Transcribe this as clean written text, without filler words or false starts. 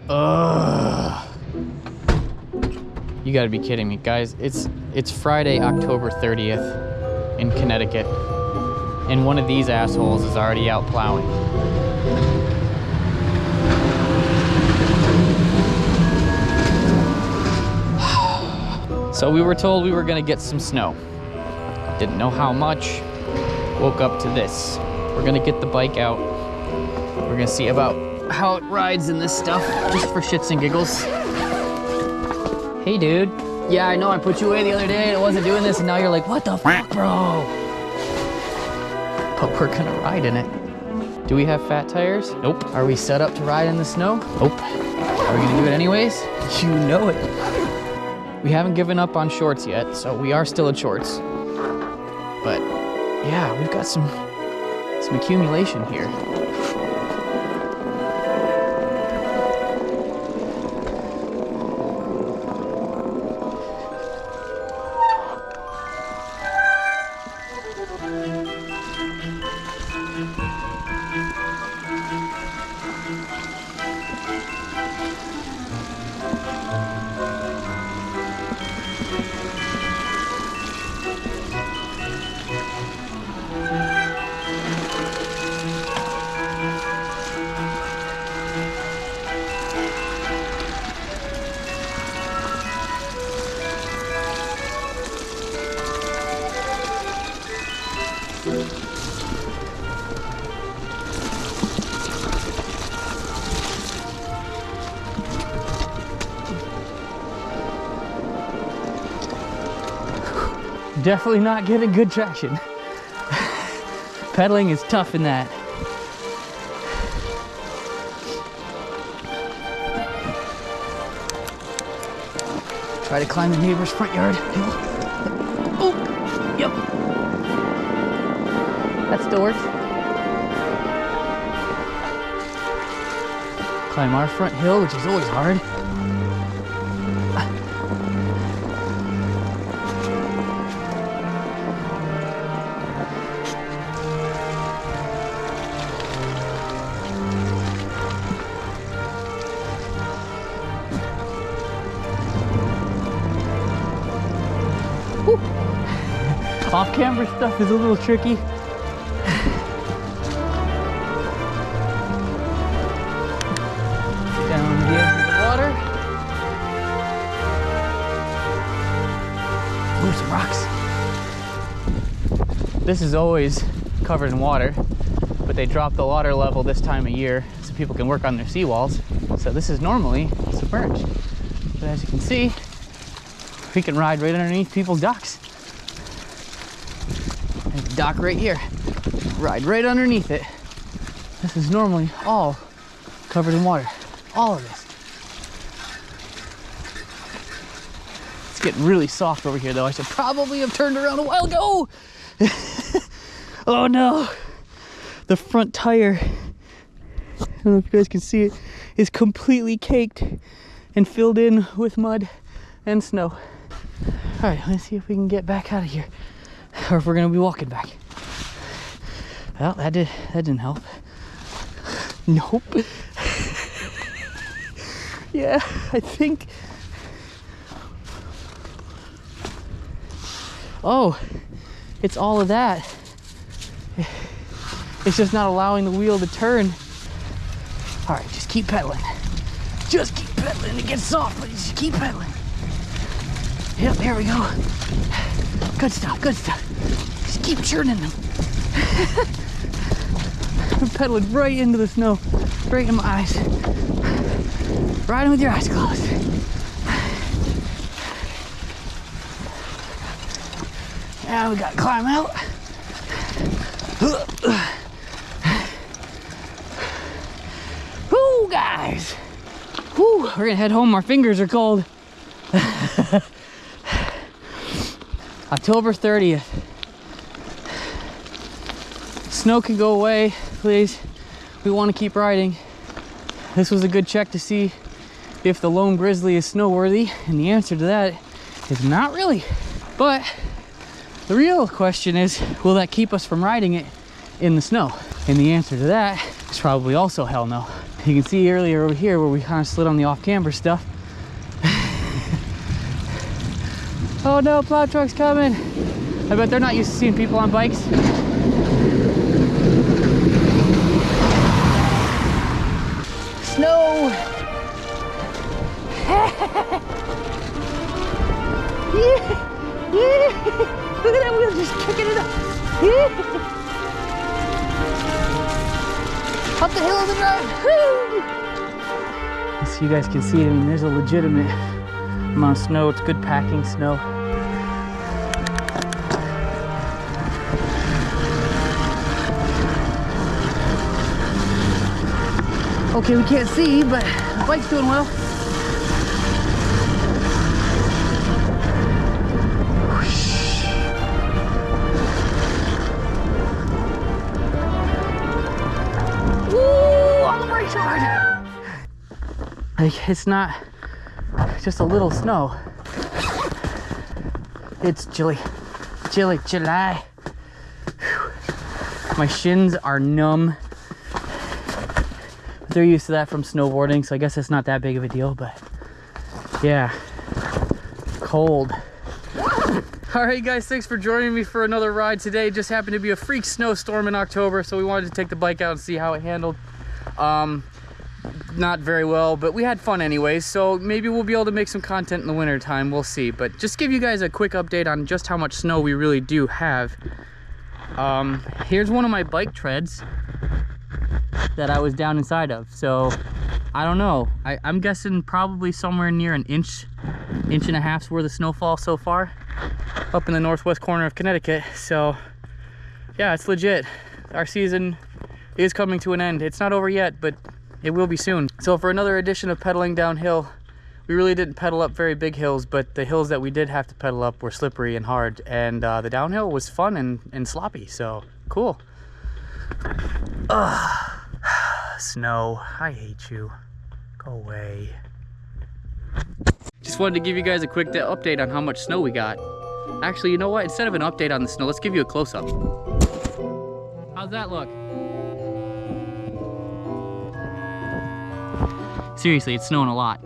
Ugh. You gotta be kidding me, guys. It's Friday, October 30th in Connecticut, and one of these assholes is already out plowing. So we were told we were gonna get some snow. Didn't know how much. Woke up to this. We're gonna get the bike out. We're gonna see about how it rides in this stuff, just for shits and giggles. Hey dude. Yeah, I know I put you away the other day and it wasn't doing this, and now you're like, what the fuck, bro? But we're gonna ride in it. Do we have fat tires? Nope. Are we set up to ride in the snow? Nope. Are we gonna do it anyways? You know it. We haven't given up on shorts yet, so we are still in shorts. But yeah, we've got some accumulation here. Definitely not getting good traction. Pedaling is tough in that. Try to climb the neighbor's front yard. Oh, yep. That still works. Climb our front hill, which is always hard. Off-camera stuff is a little tricky. Down the edge of the water. Ooh, some rocks. This is always covered in water, but they drop the water level this time of year so people can work on their seawalls. So this is normally submerged. But as you can see, we can ride right underneath people's docks. There's a dock right here. Ride right underneath it. This is normally all covered in water. All of this. It's getting really soft over here though. I should probably have turned around a while ago. Oh no. The front tire, I don't know if you guys can see it, is completely caked and filled in with mud and snow. All right, let's see if we can get back out of here, or if we're gonna be walking back. Well, that didn't help. Nope. Yeah, I think. Oh, it's all of that. It's just not allowing the wheel to turn. All right, just keep pedaling. Just keep pedaling. It gets soft, but just keep pedaling. Yep, there we go. Good stuff, good stuff. Just keep churning them. I'm pedaling right into the snow, right in my eyes. Riding with your eyes closed. Now we gotta climb out. Whoo, guys. Whoo, we're gonna head home. Our fingers are cold. October 30th. Snow can go away, please. We want to keep riding. This was a good check to see if the Lone Grizzly is snow worthy, and the answer to that is not really. But the real question is, will that keep us from riding it in the snow? And the answer to that is probably also hell no. You can see earlier over here where we kind of slid on the off-camber stuff. Oh no, plow truck's coming. I bet they're not used to seeing people on bikes. Snow! Look at that wheel just kicking it up. Up the hill of the drive. So you guys can see it. I mean, there's a legitimate amount of snow. It's good packing snow. Okay, we can't see, but the bike's doing well. Woo! On the brakes hard. Like, it's not just a little snow. It's chilly. Chilly, July. My shins are numb. They're used to that from snowboarding, so I guess it's not that big of a deal, but yeah, cold. All right, guys, thanks for joining me for another ride today. Just happened to be a freak snowstorm in October, so we wanted to take the bike out and see how it handled. Not very well, but we had fun anyways, so maybe we'll be able to make some content in the winter time. We'll see, but just give you guys a quick update on just how much snow we really do have. Here's one of my bike treads that I was down inside of. So I don't know, I'm guessing probably somewhere near an inch and a half's worth of snowfall so far up in the northwest corner of Connecticut. So yeah, it's legit. Our season is coming to an end. It's not over yet, but it will be soon. So for another edition of pedaling downhill, we really didn't pedal up very big hills, but the hills that we did have to pedal up were slippery and hard, and the downhill was fun and sloppy, so cool. Ugh. Snow, I hate you. Go away. Just wanted to give you guys a quick update on how much snow we got. Actually, you know what? Instead of an update on the snow, let's give you a close-up. How's that look? Seriously, it's snowing a lot.